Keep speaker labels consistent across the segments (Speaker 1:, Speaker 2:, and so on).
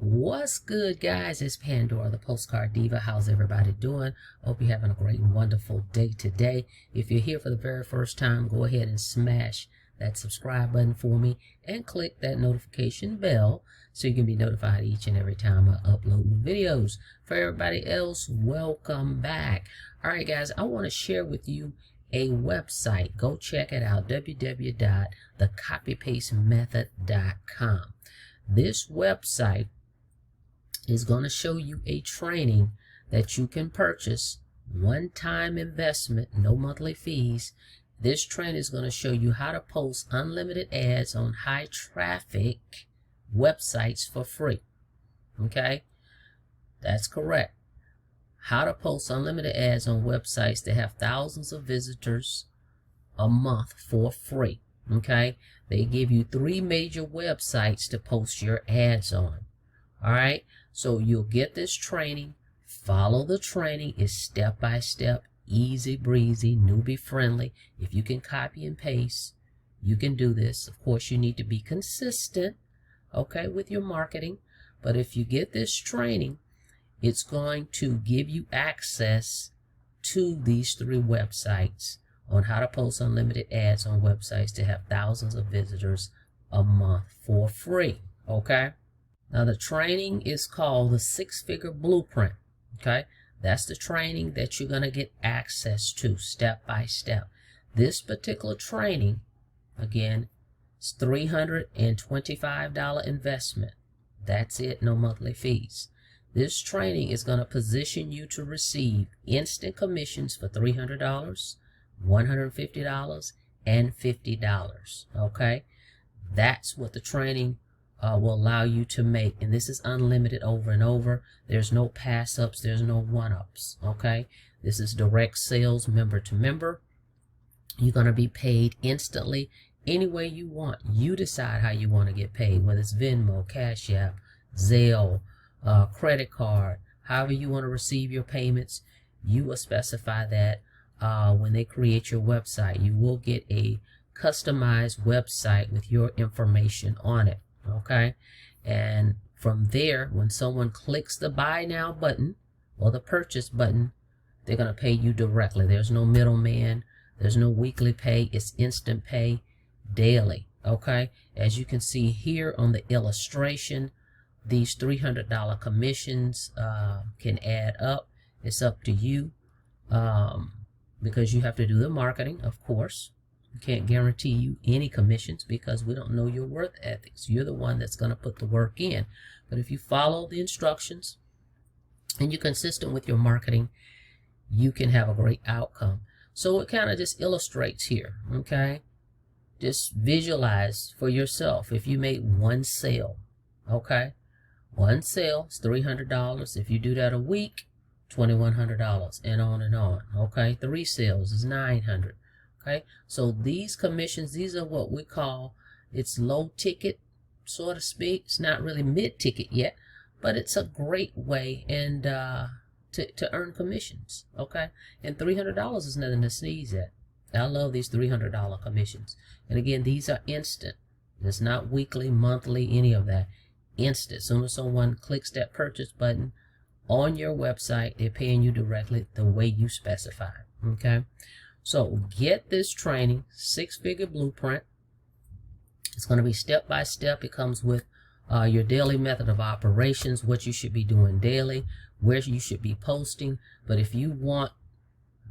Speaker 1: What's good, guys? It's Pandora, the Postcard Diva. How's everybody doing? Hope you're having a great and wonderful day today. If you're here for the very first time, go ahead and smash that subscribe button for me and click that notification bell so you can be notified each and every time I upload new videos. For everybody else, welcome back. All right, guys, I want to share with you a website. Go check it out, www.thecopypastemethod.com. This website is going to show you a training that you can purchase, one-time investment, no monthly fees. This training is going to show you how to post unlimited ads on high traffic websites for free. Okay, that's correct. How to post unlimited ads on websites that have thousands of visitors a month for free. Okay, they give you 3 major websites to post your ads on. All right, so you'll get this training. Follow the training. It's step by step, easy breezy, newbie friendly. If you can copy and paste, you can do this. Of course, you need to be consistent, okay, with your marketing. But if you get this training, it's going to give you access to these 3 websites on how to post unlimited ads on websites to have thousands of visitors a month for free. Okay, now the training is called the 6-Figure Blueprint. Okay, that's the training that you're going to get access to step by step. This particular training, again, is $325 investment. That's it, no monthly fees. This training is going to position you to receive instant commissions for $300, $150, and $50. Okay, that's what the training will allow you to make, and this is unlimited over and over. There's no pass-ups, there's no one-ups. Okay, this is direct sales, member to member. You're going to be paid instantly any way you want. You decide how you want to get paid, whether it's Venmo, Cash App, Zelle, credit card, however you want to receive your payments. You will specify that when they create your website. You will get a customized website with your information on it. Okay, and from there, when someone clicks the buy now button or the purchase button, they're going to pay you directly. There's no middleman, there's no weekly pay, it's instant pay daily. Okay, as you can see here on the illustration, these $300 commissions can add up. It's up to you, because you have to do the marketing, of course. We can't guarantee you any commissions because we don't know your work ethics. You're the one that's going to put the work in. But if you follow the instructions and you're consistent with your marketing, you can have a great outcome. So it kind of just illustrates here, okay? Just visualize for yourself. If you made one sale, okay? One sale is $300. If you do that a week, $2,100, and on and on. Okay, 3 sales is $900. Okay, so these commissions, these are what we call, it's low ticket, so to speak. It's not really mid ticket yet, but it's a great way and to earn commissions. Okay, and $300 is nothing to sneeze at. I love these $300 commissions. And again, these are instant. It's not weekly, monthly, any of that. Instant. As soon as someone clicks that purchase button on your website, they're paying you directly the way you specify. Okay, so get this training, 6-Figure Blueprint. It's going to be step by step. It comes with your daily method of operations, what you should be doing daily, where you should be posting. But if you want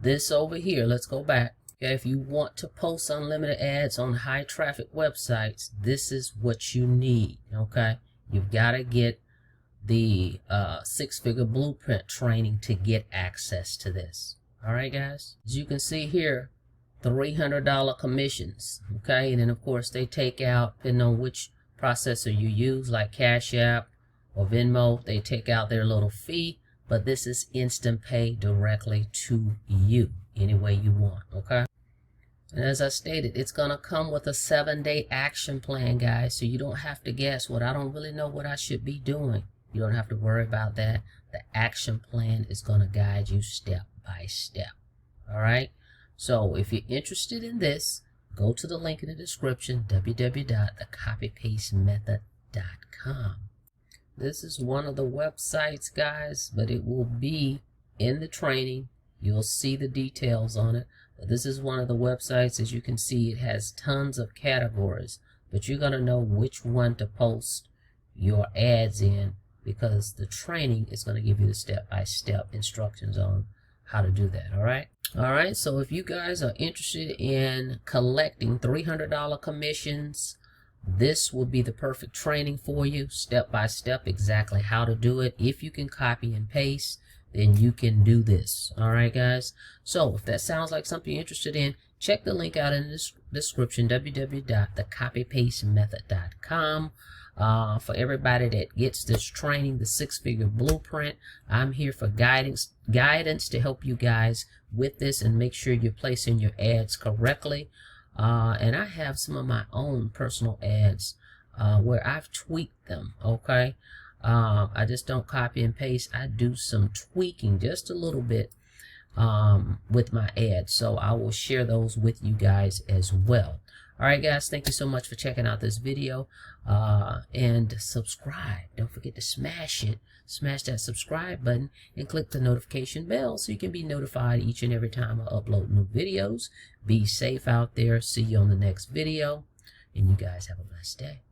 Speaker 1: this over here, let's go back. Okay, if you want to post unlimited ads on high traffic websites, this is what you need. Okay, you've got to get the 6-Figure Blueprint training to get access to this. All right, guys, as you can see here, $300 commissions. Okay, and then of course they take out, depending on which processor you use, like Cash App or Venmo, they take out their little fee, but this is instant pay directly to you any way you want. Okay, and as I stated, it's gonna come with a 7-day action plan, guys, so you don't have to guess, what I don't really know what I should be doing. You don't have to worry about that. The action plan is going to guide you step by step. All right, so if you're interested in this, go to the link in the description, www.thecopypastemethod.com. This is one of the websites, guys, but it will be in the training. You'll see the details on it. But this is one of the websites. As you can see, it has tons of categories, but you're going to know which one to post your ads in, because the training is going to give you the step-by-step instructions on how to do that. All right, so if you guys are interested in collecting $300 commissions, this will be the perfect training for you, step by step, exactly how to do it. If you can copy and paste, then you can do this. All right, guys. So if that sounds like something you're interested in, check the link out in the description, www.thecopypastemethod.com. For everybody that gets this training, the 6-figure blueprint, I'm here for guidance to help you guys with this and make sure you're placing your ads correctly. And I have some of my own personal ads where I've tweaked them. Okay, I just don't copy and paste. I do some tweaking just a little bit with my ads, so I will share those with you guys as well. All right, guys, thank you so much for checking out this video, and subscribe. Don't forget to smash that subscribe button and click the notification bell so you can be notified each and every time I upload new videos. Be safe out there. See you on the next video, and you guys have a blessed day.